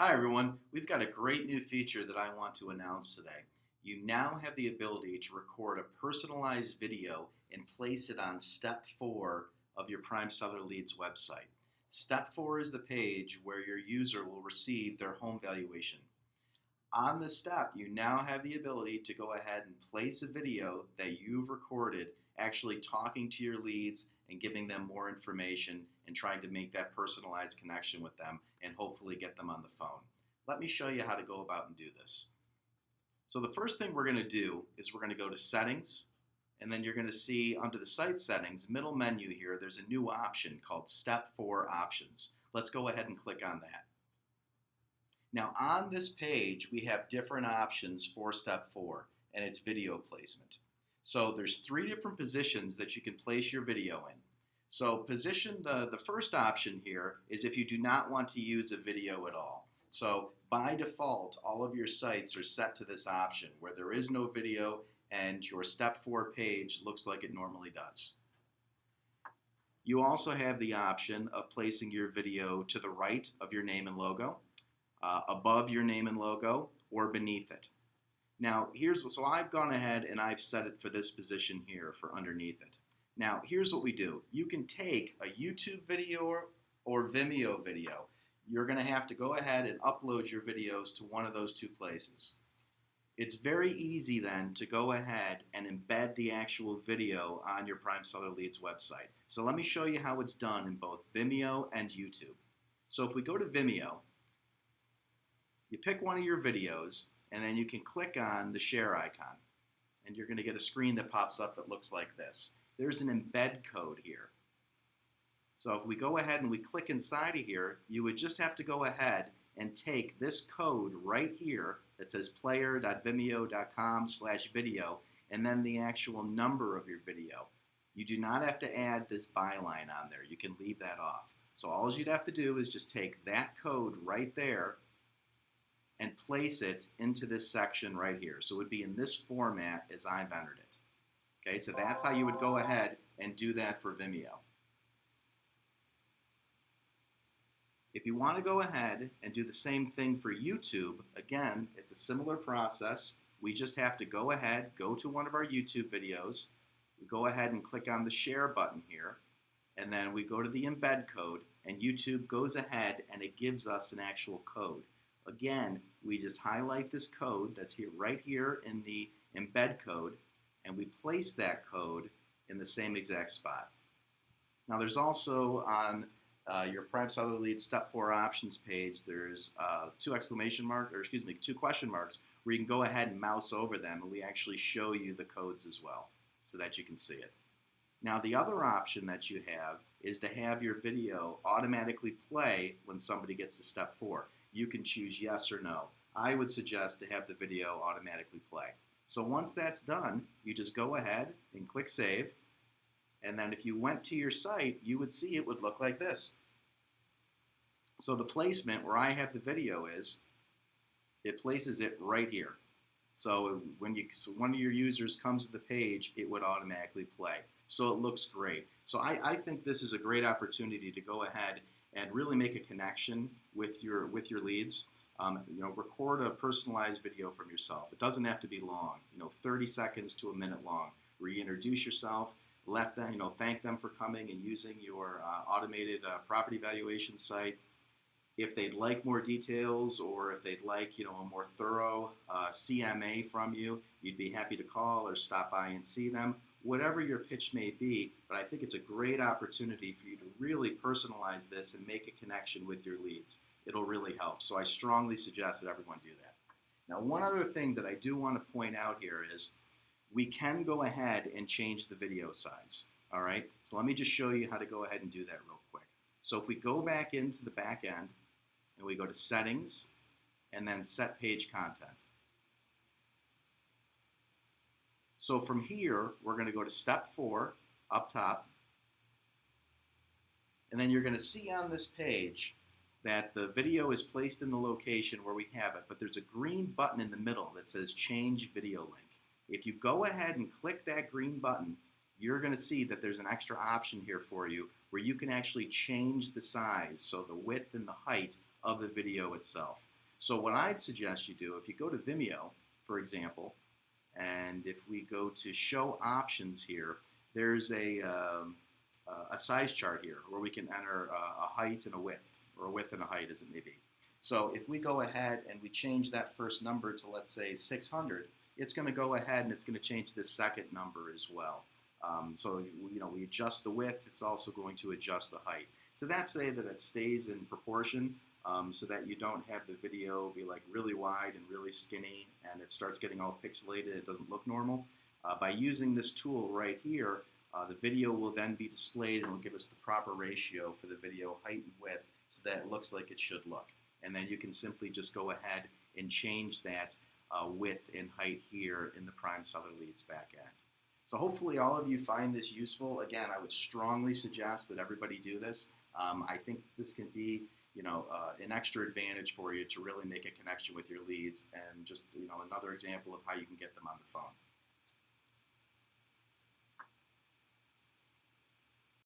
Hi everyone, we've got a great new feature that I want to announce today. You now have the ability to record a personalized video and place it on step 4 of your Prime Seller Leads website. Step 4 is the page where your user will receive their home valuation. On this step, you now have the ability to go ahead and place a video that you've recorded actually talking to your leads and giving them more information and trying to make that personalized connection with them and hopefully get them on the phone. Let me show you how to go about and do this. So the first thing we're going to do is we're going to go to settings, and then you're going to see under the site settings middle menu here there's a new option called step 4 options. Let's go ahead and click on that. Now on this page we have different options for step 4, and it's video placement. So there's 3 different positions that you can place your video in. So the first option here is if you do not want to use a video at all. So by default all of your sites are set to this option where there is no video and your step 4 page looks like it normally does. You also have the option of placing your video to the right of your name and logo, above your name and logo, or beneath it. Now so I've gone ahead and I've set it for this position here for underneath it. Now here's what we do. You can take a YouTube video or Vimeo video. You're going to have to go ahead and upload your videos to one of those 2 places. It's very easy then to go ahead and embed the actual video on your Prime Seller Leads website. So let me show you how it's done in both Vimeo and YouTube. So if we go to Vimeo, you pick one of your videos, and then you can click on the share icon. And you're going to get a screen that pops up that looks like this. There's an embed code here. So if we go ahead and we click inside of here, you would just have to go ahead and take this code right here that says player.vimeo.com/video and then the actual number of your video. You do not have to add this byline on there. You can leave that off. So all you'd have to do is just take that code right there and place it into this section right here. So it would be in this format as I've entered it. Okay, so that's how you would go ahead and do that for Vimeo. If you want to go ahead and do the same thing for YouTube, again, it's a similar process. We just have to go ahead, go to one of our YouTube videos, we go ahead and click on the share button here, and then we go to the embed code, and YouTube goes ahead and it gives us an actual code. Again, we just highlight this code that's here, right here in the embed code, and we place that code in the same exact spot. Now there's also on your Prime Seller Leads Step 4 options page, there's 2 question marks where you can go ahead and mouse over them, and we actually show you the codes as well so that you can see it. Now the other option that you have is to have your video automatically play when somebody gets to step 4. You can choose yes or no. I would suggest to have the video automatically play. So once that's done, you just go ahead and click save. And then if you went to your site, you would see it would look like this. So the placement where I have the video is, it places it right here. So when one of your users comes to the page, it would automatically play. So it looks great. So I think this is a great opportunity to go ahead and really make a connection with your leads. Record a personalized video from yourself. It doesn't have to be long, 30 seconds to a minute long, where you introduce yourself, let them, thank them for coming and using your automated property valuation site. If they'd like more details, or if they'd like, a more thorough CMA from you, you'd be happy to call or stop by and see them. Whatever your pitch may be, but I think it's a great opportunity for you to really personalize this and make a connection with your leads. It'll really help. So I strongly suggest that everyone do that. Now, one other thing that I do want to point out here is we can go ahead and change the video size. All right, so let me just show you how to go ahead and do that real quick. So if we go back into the back end and we go to settings and then set page content. So from here, we're going to go to step 4 up top. And then you're going to see on this page that the video is placed in the location where we have it, but there's a green button in the middle that says change video link. If you go ahead and click that green button, you're going to see that there's an extra option here for you where you can actually change the size, so the width and the height of the video itself. So what I'd suggest you do, if you go to Vimeo, for example, and if we go to show options here, there's a size chart here where we can enter a height and a width, or a width and a height as it may be. So if we go ahead and we change that first number to, let's say, 600, it's going to go ahead and it's going to change the second number as well. So we adjust the width, it's also going to adjust the height. So that's say that it stays in proportion, so that you don't have the video be like really wide and really skinny and it starts getting all pixelated, it doesn't look normal. By using this tool right here, the video will then be displayed and will give us the proper ratio for the video height and width so that it looks like it should look. And then you can simply just go ahead and change that width and height here in the Prime Seller Leads backend. So hopefully all of you find this useful. Again, I would strongly suggest that everybody do this. I think this can be an extra advantage for you to really make a connection with your leads, and just another example of how you can get them on the phone.